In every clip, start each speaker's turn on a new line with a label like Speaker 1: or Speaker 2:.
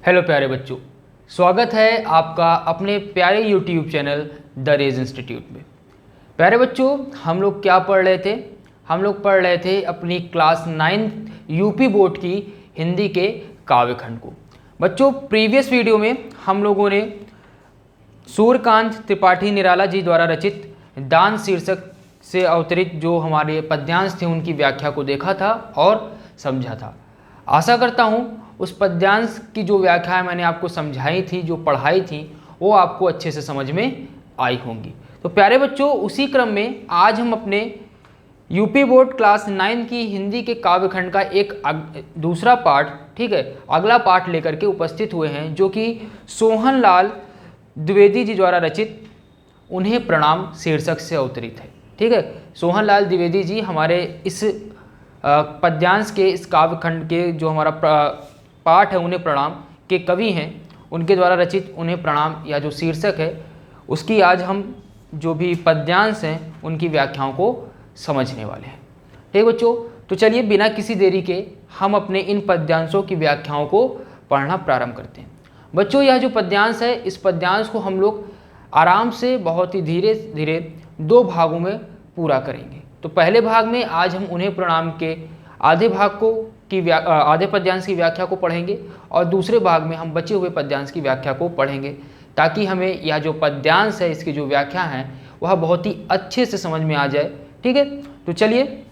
Speaker 1: Hello प्यारे बच्चों, स्वागत है आपका अपने प्यारे YouTube channel the Rage Institute में। प्यारे बच्चों, हम लोग क्या पढ़ रहे थे? हम लोग पढ़ रहे थे अपनी क्लास 9 यूपी बोर्ड की हिंदी के काव्यखंड को। बच्चों, प्रीवियस वीडियो में हम लोगों ने सूर्यकांत त्रिपाठी निराला जी द्वारा रचित दान शीर्षक से अवतरित जो हमारे पद्यांश थे उनकी व्याख्या को देखा था और समझा था। आशा करता हूँ उस पद्यांश की जो व्याख्या मैंने आपको समझाई थी, जो पढ़ाई थी, वो आपको अच्छे से समझ में आई होंगी। तो प्यारे बच्चों, उसी क्रम में आज हम अपने यूपी बोर्ड क्लास 9 की हिंदी के काव्यखंड का एक दूसरा पार्ट, ठीक है, अगला पार्ट लेकर के उपस्थित हुए हैं, जो कि सोहन लाल द्विवेदी जी द्वारा रचित उन्हें प्रणाम शीर्षक से अवतरित है। ठीक है, सोहन लाल द्विवेदी जी हमारे इस पद्यांश के, इस काव्यखंड के जो हमारा पाठ है उन्हें प्रणाम के कवि हैं। उनके द्वारा रचित उन्हें प्रणाम या जो शीर्षक है उसकी आज हम जो भी पद्यांश हैं उनकी व्याख्याओं को समझने वाले हैं। ठीक बच्चों, तो चलिए बिना किसी देरी के हम अपने इन पद्यांशों की व्याख्याओं को पढ़ना प्रारंभ करते हैं। बच्चों, यह जो पद्यांश है, इस पद्यांश को हम लोग आराम से बहुत ही धीरे धीरे 2 भागों में पूरा करेंगे। तो पहले भाग में आज हम उन्हें प्रणाम के आधे भाग को आधे पद्यांश की व्याख्या को पढ़ेंगे और दूसरे भाग में हम बचे हुए पद्यांश की व्याख्या को पढ़ेंगे, ताकि हमें यह जो पद्यांश है इसकी जो व्याख्या है वह बहुत ही अच्छे से समझ में आ जाए। ठीक है, तो चलिए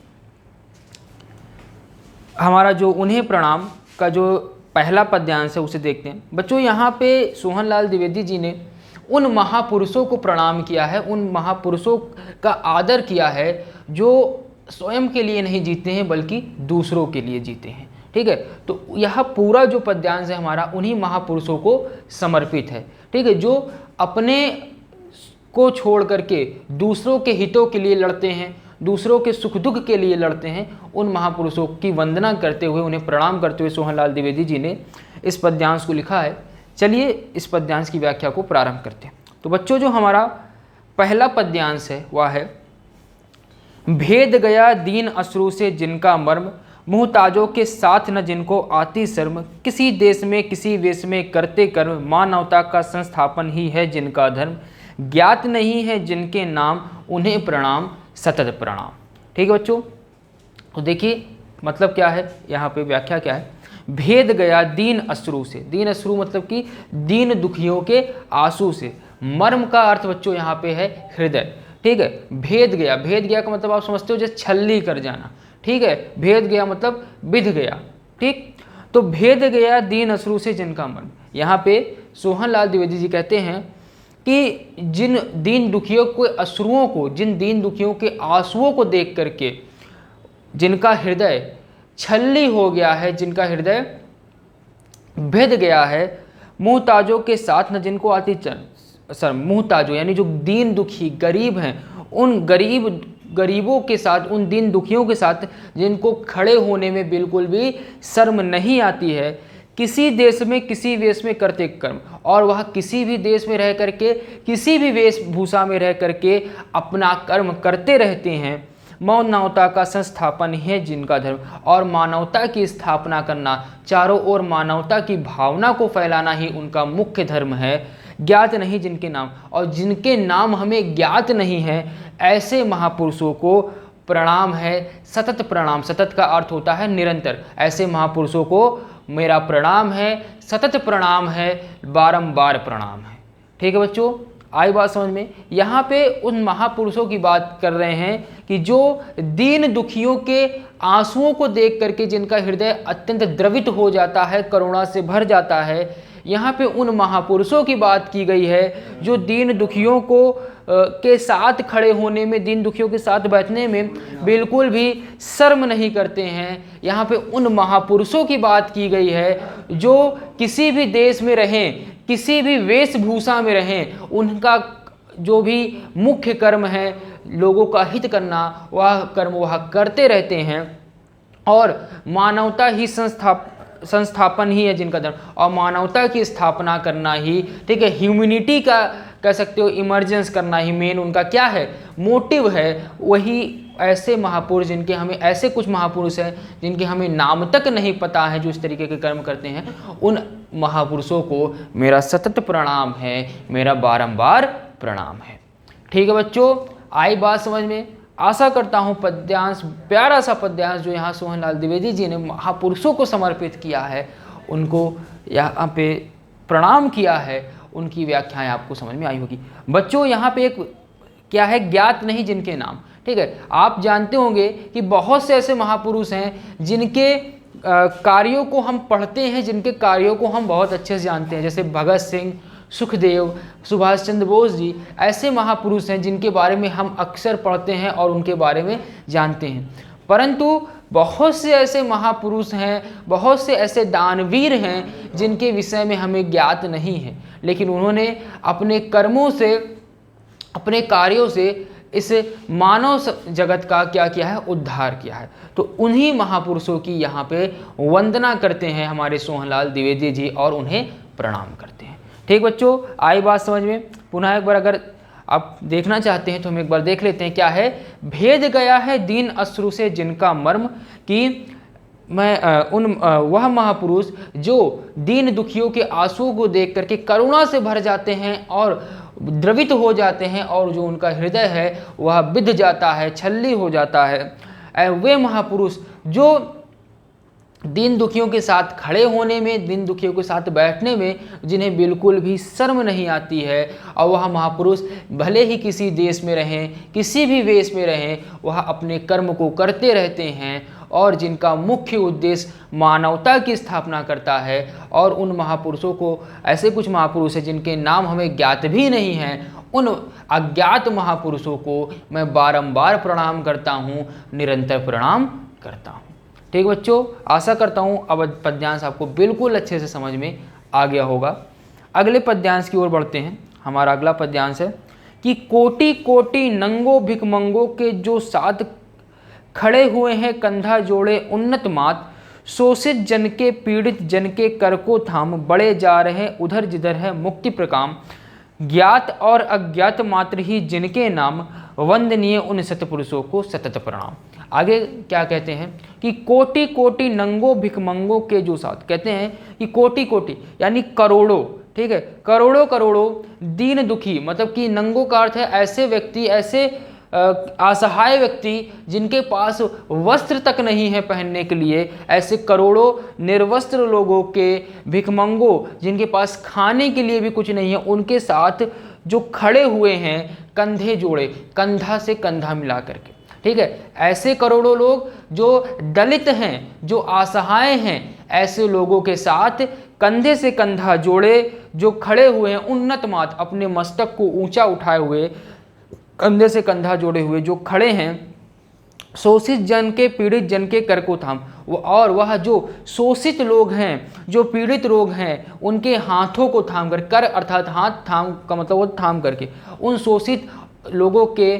Speaker 1: हमारा जो उन्हें प्रणाम का जो पहला पद्यांश है उसे देखते हैं। बच्चों, यहाँ पे सोहन लाल द्विवेदी जी ने उन महापुरुषों को प्रणाम किया है, उन महापुरुषों का आदर किया है जो स्वयं के लिए नहीं जीते हैं बल्कि दूसरों के लिए जीते हैं। ठीक है, तो यह पूरा जो पद्यांश है हमारा उन्हीं महापुरुषों को समर्पित है। ठीक है, जो अपने को छोड़ करके दूसरों के हितों के लिए लड़ते हैं, दूसरों के सुख दुख के लिए लड़ते हैं, उन महापुरुषों की वंदना करते हुए, उन्हें प्रणाम करते हुए सोहन लाल द्विवेदी जी ने इस पद्यांश को लिखा है। चलिए इस पद्यांश की व्याख्या को प्रारंभ करते हैं। तो बच्चों, जो हमारा पहला पद्यांश है वह है, भेद गया दीन अश्रु से जिनका मर्म, मुहताजों के साथ न जिनको आती शर्म, किसी देश में किसी वेश में करते कर्म, मानवता का संस्थापन ही है जिनका धर्म, ज्ञात नहीं है जिनके नाम, उन्हें प्रणाम सतत प्रणाम। ठीक है बच्चों, तो देखिए मतलब क्या है, यहाँ पे व्याख्या क्या है। भेद गया दीन अश्रु से, दीन अश्रु मतलब कि दीन दुखियों के आंसू से। मर्म का अर्थ बच्चों यहाँ पे है हृदय। ठीक है, भेद गया, भेद गया का मतलब आप समझते हो जैसे छल्ली कर जाना। ठीक है, भेद गया मतलब बिध गया। ठीक, तो भेद गया दीन अश्रु से जिनका मर्म, यहाँ पे सोहन लाल द्विवेदी जी कहते हैं कि जिन दीन दुखियों के अश्रुओं को, जिन दीन दुखियों के आंसुओं को देख करके जिनका हृदय छल्ली हो गया है, जिनका हृदय भिद गया है, मुहताजों के साथ न जिनको आती शर्म, मुहताजों यानी जो दीन दुखी गरीब हैं, उन गरीबों के साथ, उन दीन दुखियों के साथ जिनको खड़े होने में बिल्कुल भी शर्म नहीं आती है, किसी देश में किसी वेश में करते कर्म, और वह किसी भी देश में रह करके, किसी भी वेशभूषा में रह करके अपना कर्म करते रहते हैं। मानवता का संस्थापन है जिनका धर्म, और मानवता की स्थापना करना, चारों ओर मानवता की भावना को फैलाना ही उनका मुख्य धर्म है। ज्ञात नहीं जिनके नाम, और जिनके नाम हमें ज्ञात नहीं है, ऐसे महापुरुषों को प्रणाम है, सतत प्रणाम। सतत का अर्थ होता है निरंतर। ऐसे महापुरुषों को मेरा प्रणाम है, सतत प्रणाम है, बारंबार प्रणाम है। ठीक है बच्चों, आई बात समझ में। यहाँ पे उन महापुरुषों की बात कर रहे हैं कि जो दीन दुखियों के आंसुओं को देख करके जिनका हृदय अत्यंत द्रवित हो जाता है, करुणा से भर जाता है। यहाँ पे उन महापुरुषों की बात की गई है जो दीन दुखियों को के साथ खड़े होने में, दीन दुखियों के साथ बैठने में बिल्कुल भी शर्म नहीं करते हैं। यहाँ पे उन महापुरुषों की बात की गई है जो किसी भी देश में रहें, किसी भी वेशभूषा में रहें, उनका जो भी मुख्य कर्म है लोगों का हित करना, वह कर्म वह करते रहते हैं, और मानवता ही संस्थापन ही है जिनका धर्म, और मानवता की स्थापना करना ही, ठीक है, ह्यूमैनिटी कह सकते हो इमरजेंस करना ही मेन उनका क्या है, मोटिव है। वही ऐसे महापुरुष जिनके हमें, ऐसे कुछ महापुरुष हैं जिनके हमें नाम तक नहीं पता है, जो इस तरीके के कर्म करते हैं, उन महापुरुषों को मेरा सतत प्रणाम है, मेरा बारंबार प्रणाम है। ठीक है बच्चों, आई बात समझ में। आशा करता हूँ पद्यांश, प्यारा सा पद्यांश जो यहाँ सोहनलाल द्विवेदी जी ने महापुरुषों को समर्पित किया है, उनको यहाँ पे प्रणाम किया है, उनकी व्याख्याएं आपको समझ में आई होगी। बच्चों यहाँ पे एक क्या है, ज्ञात नहीं जिनके नाम। ठीक है, आप जानते होंगे कि बहुत से ऐसे महापुरुष हैं जिनके कार्यों को हम पढ़ते हैं, जिनके कार्यों को हम बहुत अच्छे से जानते हैं, जैसे भगत सिंह, सुखदेव, सुभाष चंद्र बोस जी। ऐसे महापुरुष हैं जिनके बारे में हम अक्सर पढ़ते हैं और उनके बारे में जानते हैं। परंतु बहुत से ऐसे महापुरुष हैं, बहुत से ऐसे दानवीर हैं जिनके विषय में हमें ज्ञात नहीं है, लेकिन उन्होंने अपने कर्मों से, अपने कार्यों से इस मानव जगत का क्या किया है, उद्धार किया है। तो उन्हीं महापुरुषों की यहाँ पे वंदना करते हैं हमारे सोहनलाल द्विवेदी जी और उन्हें प्रणाम करते हैं। ठीक बच्चों, आई बात समझ में। पुनः एक बार अगर आप देखना चाहते हैं तो हम एक बार देख लेते हैं क्या है। भेद गया है दीन अश्रु से जिनका मर्म, कि मैं वह महापुरुष जो दीन दुखियों के आंसुओं को देख करके करुणा से भर जाते हैं और द्रवित हो जाते हैं, और जो उनका हृदय है वह बिध जाता है, छल्ली हो जाता है। वे महापुरुष जो दीन दुखियों के साथ खड़े होने में, दीन दुखियों के साथ बैठने में जिन्हें बिल्कुल भी शर्म नहीं आती है, और वह महापुरुष भले ही किसी देश में रहें, किसी भी वेश में रहें, वह अपने कर्म को करते रहते हैं, और जिनका मुख्य उद्देश्य मानवता की स्थापना करता है। और उन महापुरुषों को, ऐसे कुछ महापुरुष हैं जिनके नाम हमें ज्ञात भी नहीं हैं, उन अज्ञात महापुरुषों को मैं बारंबार प्रणाम करता हूँ, निरंतर प्रणाम करता हूँ। ठीक बच्चों, आशा करता हूँ अब पद्यांश आपको बिल्कुल अच्छे से समझ में आ गया होगा। अगले पद्यांश की ओर बढ़ते हैं। हमारा अगला पद्यांश है कि कोटि कोटि नंगो भिखमंगों के जो साथ खड़े हुए हैं कंधा जोड़े उन्नत मात, शोषित जन के पीड़ित जन के कर को थाम, बड़े जा रहे उधर जिधर है मुक्ति प्रकाम, ज्ञात और अज्ञात मात्र ही जिनके नाम, वंदनीय उन सतपुरुषों को सतत प्रणाम। आगे क्या कहते हैं कि कोटि कोटि नंगो भिखमंगों के जो साथ, कहते हैं कि कोटि कोटि यानी करोड़ों, ठीक है, करोड़ों करोड़ों दीन दुखी, मतलब कि नंगों का अर्थ है ऐसे व्यक्ति, ऐसे असहाय व्यक्ति जिनके पास वस्त्र तक नहीं है पहनने के लिए, ऐसे करोड़ों निर्वस्त्र लोगों के, भिखमंगों जिनके पास खाने के लिए भी कुछ नहीं है, उनके साथ जो खड़े हुए हैं कंधे जोड़े, कंधा से कंधा मिला करके। ठीक है, ऐसे करोड़ों लोग जो दलित हैं, जो असहाय हैं, ऐसे लोगों के साथ कंधे से कंधा जोड़े जो खड़े हुए हैं, उन्नत मात, अपने मस्तक को ऊंचा उठाए हुए, कंधे से कंधा जोड़े हुए जो खड़े हैं, शोषित जन के पीड़ित जन के कर को थाम, और वह जो शोषित लोग हैं, जो पीड़ित लोग हैं, उनके हाथों को थाम कर अर्थात हाथ थाम का मतलब वो थाम करके, उन शोषित लोगों के,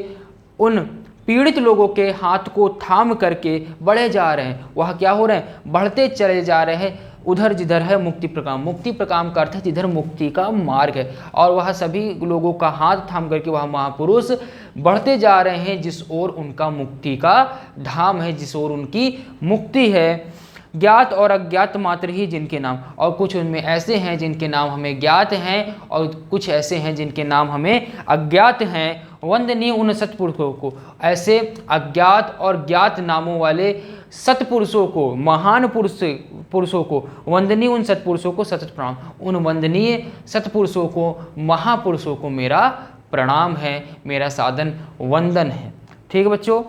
Speaker 1: उन पीड़ित लोगों के हाथ को थाम करके बढ़े जा रहे हैं। वह क्या हो रहे हैं, बढ़ते चले जा रहे हैं उधर जिधर है मुक्ति प्रकाम। मुक्ति प्रकाम का अर्थ है जिधर मुक्ति का मार्ग है, और वह सभी लोगों का हाथ थाम करके वह महापुरुष बढ़ते जा रहे हैं जिस ओर उनका मुक्ति का धाम है, जिस ओर उनकी मुक्ति है। ज्ञात और अज्ञात मात्र ही जिनके नाम, और कुछ उनमें ऐसे हैं जिनके नाम हमें ज्ञात हैं और कुछ ऐसे हैं जिनके नाम हमें अज्ञात हैं। वंदनीय उन सत्पुरुषों को, ऐसे अज्ञात और ज्ञात नामों वाले सत्पुरुषों को, महान पुरुषों को, वंदनीय उन सत्पुरुषों को सतत प्रणाम। उन वंदनीय सत्पुरुषों को, महापुरुषों को मेरा प्रणाम है, मेरा सादन वंदन है। ठीक है बच्चों,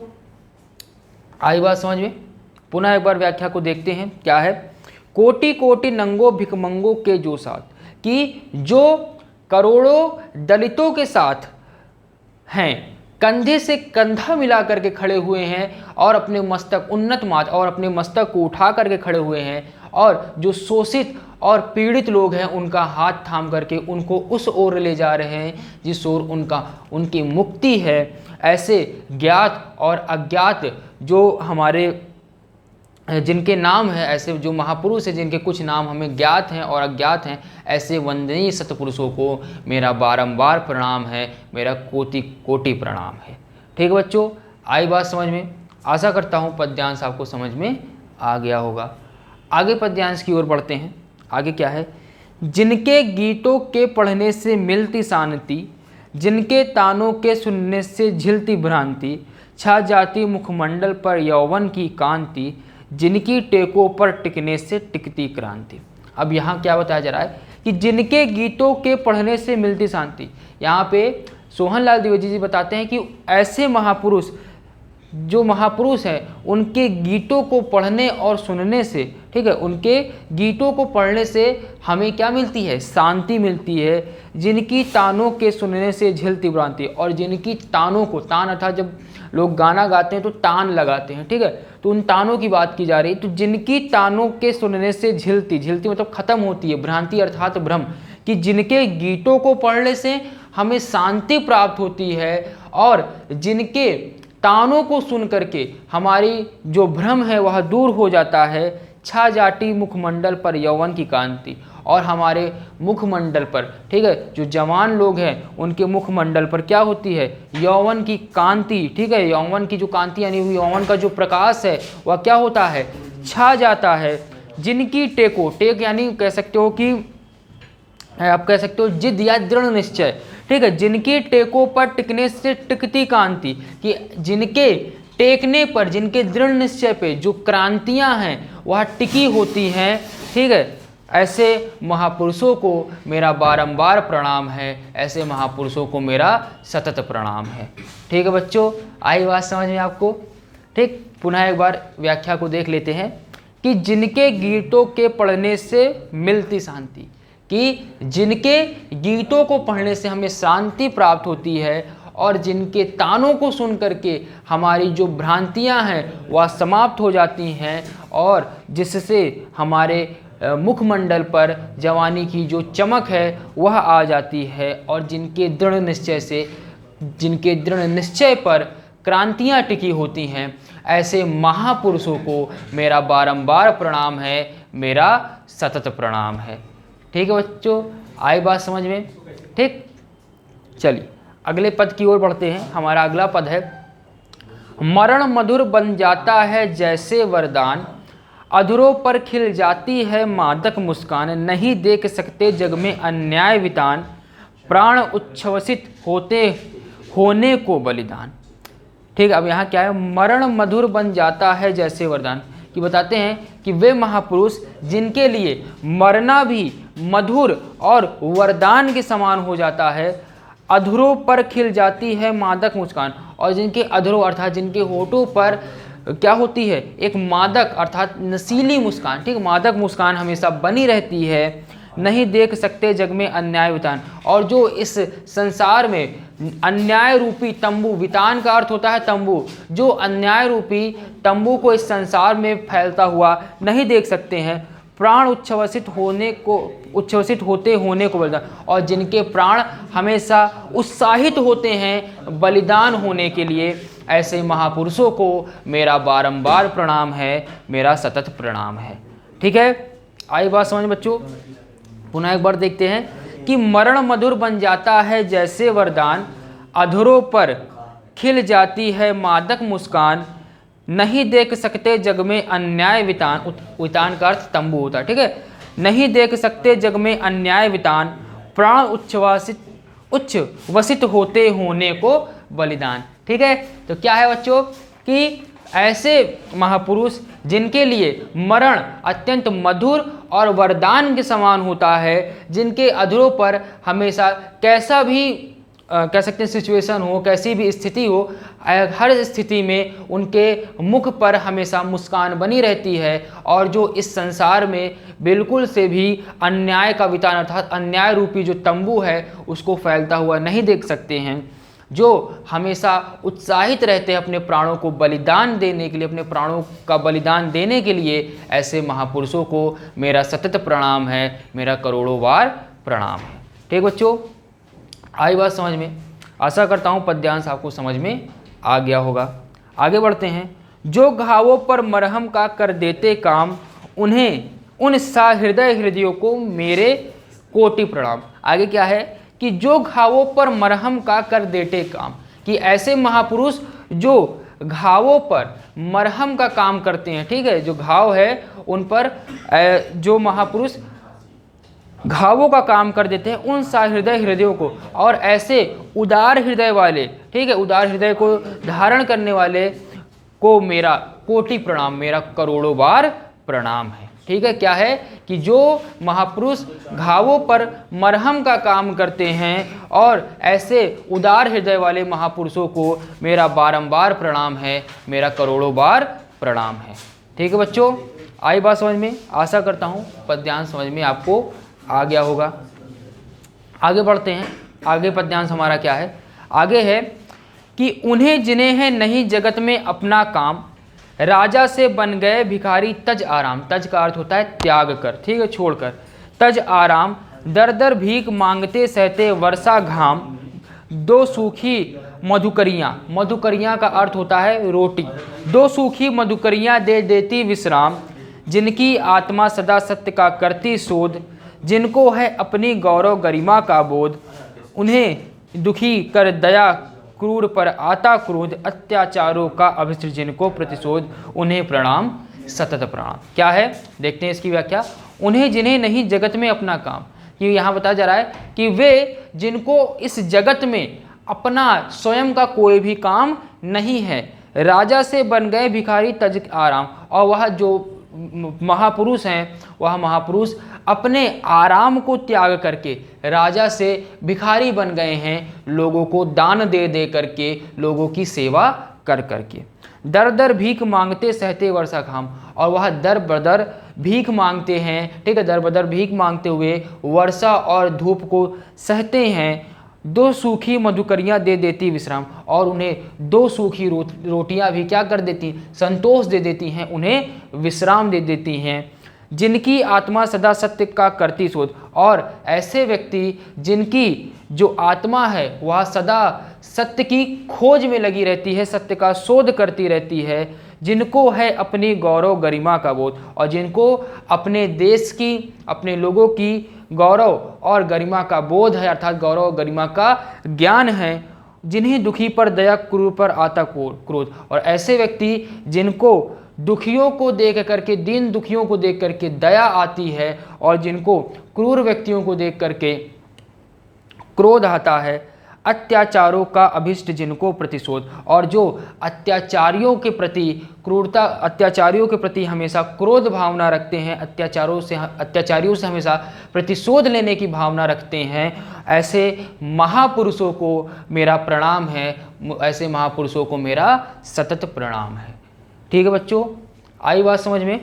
Speaker 1: आई बात समझ में। पुनः एक बार व्याख्या को देखते हैं क्या है। कोटि कोटि नंगो भिखमंगों के जो साथ, कि जो करोड़ों दलितों के साथ हैं, कंधे से कंधा मिला करके खड़े हुए हैं और अपने मस्तक उन्नत मात, और अपने मस्तक को उठा करके खड़े हुए हैं, और जो शोषित और पीड़ित लोग हैं उनका हाथ थाम करके उनको उस ओर ले जा रहे हैं जिस ओर उनकी मुक्ति है। ऐसे ज्ञात और अज्ञात जो हमारे जिनके नाम हैं, ऐसे जो महापुरुष हैं जिनके कुछ नाम हमें ज्ञात हैं और अज्ञात हैं, ऐसे वंदनीय सतपुरुषों को मेरा बारंबार प्रणाम है, मेरा कोटि कोटि प्रणाम है। ठीक है बच्चों, आई बात समझ में? आशा करता हूँ पद्यांश आपको समझ में आ गया होगा। आगे पद्यांश की ओर बढ़ते हैं। आगे क्या है? जिनके गीतों के पढ़ने से मिलती शांति, जिनके तानों के सुनने से झिलती भ्रांति, छा जाती मुखमंडल पर यौवन की कांति, जिनकी टेकों पर टिकने से टिकती क्रांति। अब यहाँ क्या बताया जा रहा है कि जिनके गीतों के पढ़ने से मिलती शांति, यहाँ पे सोहनलाल द्विवेदी जी बताते हैं कि ऐसे महापुरुष, जो महापुरुष हैं, उनके गीतों को पढ़ने और सुनने से, ठीक है, उनके गीतों को पढ़ने से हमें क्या मिलती है? शांति मिलती है। जिनकी तानों के सुनने से झिलती भ्रांति, और जिनकी तानों को, तान अर्थात जब लोग गाना गाते हैं तो तान लगाते हैं, ठीक है, तो उन तानों की बात की जा रही है। तो जिनकी तानों के सुनने से झिलती, झिलती मतलब खत्म होती है, भ्रांति अर्थात भ्रम, कि जिनके गीतों को पढ़ने से हमें शांति प्राप्त होती है, और जिनके तानों को सुन करके हमारी जो भ्रम है वह दूर हो जाता है। छा जाती मुखमंडल पर यौवन की कांति, और हमारे मुखमंडल पर, ठीक है, जो जवान लोग हैं उनके मुखमंडल पर क्या होती है? यौवन की कांति, ठीक है, यौवन की जो कांति यानी यौवन का जो प्रकाश है वह क्या होता है? छा जाता है। जिनकी टेको, टेक यानी कह सकते हो कि आप कह सकते हो जिद या दृढ़ निश्चय, ठीक है, जिनकी टेकों पर टिकने से टिकती कांति, कि जिनके टेकने पर, जिनके दृढ़ निश्चय पे जो क्रांतियां हैं वह टिकी होती हैं, ठीक है, ऐसे महापुरुषों को मेरा बारंबार प्रणाम है, ऐसे महापुरुषों को मेरा सतत प्रणाम है। ठीक है बच्चों, आई बात समझ में आपको? ठीक, पुनः एक बार व्याख्या को देख लेते हैं कि जिनके गीतों के पढ़ने से मिलती शांति, कि जिनके गीतों को पढ़ने से हमें शांति प्राप्त होती है, और जिनके तानों को सुन करके हमारी जो भ्रांतियां हैं वह समाप्त हो जाती हैं, और जिससे हमारे मुखमंडल पर जवानी की जो चमक है वह आ जाती है, और जिनके दृढ़ निश्चय से, जिनके दृढ़ निश्चय पर क्रांतियां टिकी होती हैं, ऐसे महापुरुषों को मेरा बारंबार प्रणाम है, मेरा सतत प्रणाम है। ठीक है बच्चों, आई बात समझ में? ठीक, चलिए अगले पद की ओर बढ़ते हैं। हमारा अगला पद है, मरण मधुर बन जाता है जैसे वरदान, अधरों पर खिल जाती है मादक मुस्कान, नहीं देख सकते जग में अन्याय वितान, प्राण उच्छ्वसित होते होने को बलिदान। ठीक, अब यहाँ क्या है? मरण मधुर बन जाता है जैसे वरदान, कि बताते हैं कि वे महापुरुष जिनके लिए मरना भी मधुर और वरदान के समान हो जाता है, अधरों पर खिल जाती है मादक मुस्कान, और जिनके अधरों अर्थात जिनके होठों पर क्या होती है? एक मादक अर्थात नशीली मुस्कान, ठीक, मादक मुस्कान हमेशा बनी रहती है। नहीं देख सकते जग में अन्याय वितान, और जो इस संसार में अन्याय रूपी तंबू, वितान का अर्थ होता है तंबू, जो अन्याय रूपी तंबू को इस संसार में फैलता हुआ नहीं देख सकते हैं, प्राण उच्छ्वसित होते होने को बलिदान, और जिनके प्राण हमेशा उत्साहित होते हैं बलिदान होने के लिए, ऐसे महापुरुषों को मेरा बारंबार प्रणाम है, मेरा सतत प्रणाम है। ठीक है, आई बात समझ बच्चों? पुनः एक बार देखते हैं कि मरण मधुर बन जाता है जैसे वरदान, अधरों पर खिल जाती है मादक मुस्कान, नहीं देख सकते जग में अन्याय वितान, वितान का अर्थ तंबू होता है, ठीक है, नहीं देख सकते जग में अन्याय वितान, प्राण उच्छ्वसित होते होने को बलिदान। ठीक है, तो क्या है बच्चों कि ऐसे महापुरुष जिनके लिए मरण अत्यंत मधुर और वरदान के समान होता है, जिनके अधरों पर हमेशा कैसा भी कह सकते हैं सिचुएशन हो, कैसी भी स्थिति हो, हर स्थिति में उनके मुख पर हमेशा मुस्कान बनी रहती है, और जो इस संसार में बिल्कुल से भी अन्याय का वितान अर्थात अन्याय रूपी जो तंबू है उसको फैलता हुआ नहीं देख सकते हैं, जो हमेशा उत्साहित रहते हैं अपने प्राणों को बलिदान देने के लिए, अपने प्राणों का बलिदान देने के लिए, ऐसे महापुरुषों को मेरा सतत प्रणाम है, मेरा करोड़ों बार प्रणाम है। ठीक बच्चों, आई बात समझ में? आशा करता हूँ पद्यांश आपको समझ में आ गया होगा। आगे बढ़ते हैं। जो घावों पर मरहम का कर देते काम, उन्हें उन सहृदय हृदयों को मेरे कोटि प्रणाम। आगे क्या है कि जो घावों पर मरहम का कर देते काम, कि ऐसे महापुरुष जो घावों पर मरहम का काम करते हैं, ठीक है, जो घाव है उन पर जो महापुरुष घावों का काम कर देते हैं, उन सहृदय हृदयों को और ऐसे उदार हृदय वाले, ठीक है, उदार हृदय को धारण करने वाले को मेरा कोटि प्रणाम, मेरा करोड़ों बार प्रणाम है। ठीक है, क्या है कि जो महापुरुष घावों पर मरहम का काम करते हैं और ऐसे उदार हृदय वाले महापुरुषों को मेरा बारंबार प्रणाम है, मेरा करोड़ों बार प्रणाम है। ठीक है बच्चों, आई बात समझ में? आशा करता हूँ पद्यांश समझ में आपको आ गया होगा। आगे बढ़ते हैं। आगे पद्यांश हमारा क्या है? आगे है कि उन्हें जिन्हें है नहीं जगत में अपना काम, राजा से बन गए भिखारी तज आराम। तज का अर्थ होता है त्याग कर, ठीक है, छोड़कर। तज आराम दर दर भीख मांगते सहते वर्षा घाम, दो सूखी मधुकरियाँ। मधुकरियाँ का अर्थ होता है रोटी। दो सूखी मधुकरियाँ दे देती विश्राम, जिनकी आत्मा सदा सत्य का करती शोध, जिनको है अपनी गौरव गरिमा का बोध, उन्हें दुखी कर दया क्रूर पर आता क्रोध, अत्याचारों का अभिष्ट जिनको प्रतिशोध, उन्हें प्रणाम सतत प्रणाम। क्या है देखते हैं इसकी व्याख्या। उन्हें जिन्हें नहीं जगत में अपना काम, कि यहाँ बताया जा रहा है कि वे जिनको इस जगत में अपना स्वयं का कोई भी काम नहीं है, राजा से बन गए भिखारी तज आराम, और वह जो महापुरुष हैं वह महापुरुष अपने आराम को त्याग करके राजा से भिखारी बन गए हैं, लोगों को दान दे दे करके, लोगों की सेवा कर करके। दर दर भीख मांगते सहते वर्षा घाम, और वह दर बदर भीख मांगते हैं, ठीक है, दर बदर भीख मांगते हुए वर्षा और धूप को सहते हैं। दो सूखी मधुकरियाँ दे देती विश्राम, और उन्हें दो सूखी रोटियाँ भी क्या कर देती, संतोष दे देती हैं, उन्हें विश्राम दे देती हैं। जिनकी आत्मा सदा सत्य का करती शोध, और ऐसे व्यक्ति जिनकी जो आत्मा है वह सदा सत्य की खोज में लगी रहती है, सत्य का शोध करती रहती है, जिनको है अपनी गौरव गरिमा का बोध, और जिनको अपने देश की, अपने लोगों की गौरव और गरिमा का बोध है, अर्थात गौरव और गरिमा का ज्ञान है। जिन्हें दुखी पर दया, क्रूर पर आता क्रोध, और ऐसे व्यक्ति जिनको दुखियों को देख करके, दीन दुखियों को देख करके दया आती है, और जिनको क्रूर व्यक्तियों को देख करके क्रोध आता है। अत्याचारों का अभिष्ट जिनको प्रतिशोध, और जो अत्याचारियों के प्रति क्रूरता, अत्याचारियों के प्रति हमेशा क्रोध भावना रखते हैं, अत्याचारियों से हमेशा प्रतिशोध लेने की भावना रखते हैं, ऐसे महापुरुषों को मेरा प्रणाम है, ऐसे महापुरुषों को मेरा सतत प्रणाम है। ठीक है बच्चों, आई बात समझ में?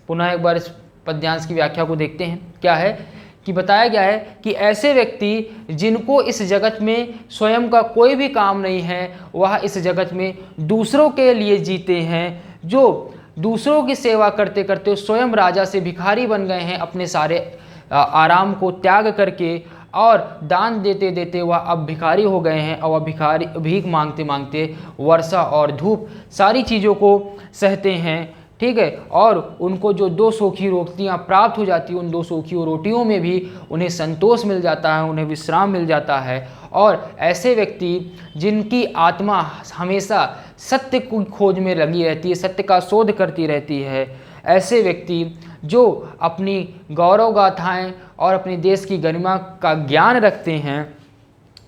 Speaker 1: पुनः एक बार इस पद्यांश की व्याख्या को देखते हैं। क्या है कि बताया गया है कि ऐसे व्यक्ति जिनको इस जगत में स्वयं का कोई भी काम नहीं है, वह इस जगत में दूसरों के लिए जीते हैं, जो दूसरों की सेवा करते करते स्वयं राजा से भिखारी बन गए हैं, अपने सारे आराम को त्याग करके, और दान देते देते वह अब भिखारी हो गए हैं, और वह भिखारी भीख मांगते मांगते वर्षा और धूप सारी चीज़ों को सहते हैं। ठीक है, और उनको जो दो सूखी रोटियाँ प्राप्त हो जाती हैं, उन दो सूखी रोटियों में भी उन्हें संतोष मिल जाता है, उन्हें विश्राम मिल जाता है। और ऐसे व्यक्ति जिनकी आत्मा हमेशा सत्य की खोज में लगी रहती है, सत्य का शोध करती रहती है, ऐसे व्यक्ति जो अपनी गौरव गाथाएँ और अपने देश की गरिमा का ज्ञान रखते हैं,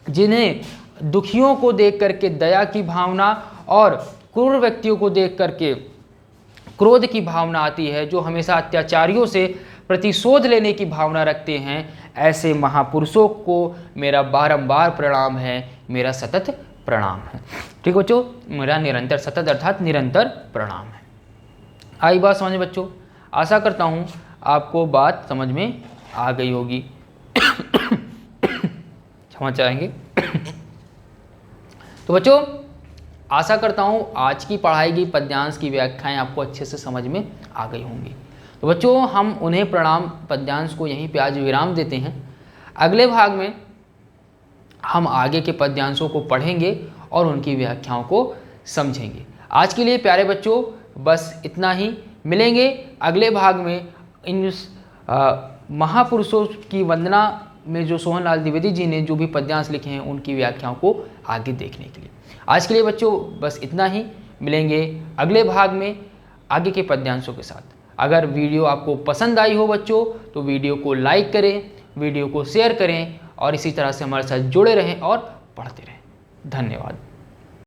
Speaker 1: जिन्हें दुखियों को देख करके दया की भावना और क्रूर व्यक्तियों को देख करके क्रोध की भावना आती है, जो हमेशा अत्याचारियों से प्रतिशोध लेने की भावना रखते हैं, ऐसे महापुरुषों को मेरा बारंबार प्रणाम है, मेरा सतत प्रणाम है। ठीक बच्चों, मेरा निरंतर, सतत अर्थात निरंतर प्रणाम है। आई बात समझ में बच्चों? आशा करता हूँ आपको बात समझ में आ गई होगी। क्षमा चाहेंगे। तो बच्चों, आशा करता हूँ आज की पढ़ाई की पद्यांश की व्याख्याएं आपको अच्छे से समझ में आ गई होंगी। तो बच्चों, हम उन्हें प्रणाम पद्यांश को यहीं पे आज विराम देते हैं। अगले भाग में हम आगे के पद्यांशों को पढ़ेंगे और उनकी व्याख्याओं को समझेंगे। आज के लिए प्यारे बच्चों बस इतना ही। मिलेंगे अगले भाग में इन महापुरुषों की वंदना में जो सोहनलाल द्विवेदी जी ने जो भी पद्यांश लिखे हैं उनकी व्याख्याओं को आगे देखने के लिए। आज के लिए बच्चों बस इतना ही। मिलेंगे अगले भाग में आगे के पद्यांशों के साथ। अगर वीडियो आपको पसंद आई हो बच्चों तो वीडियो को लाइक करें, वीडियो को शेयर करें और इसी तरह से हमारे साथ जुड़े रहें और पढ़ते रहें। धन्यवाद।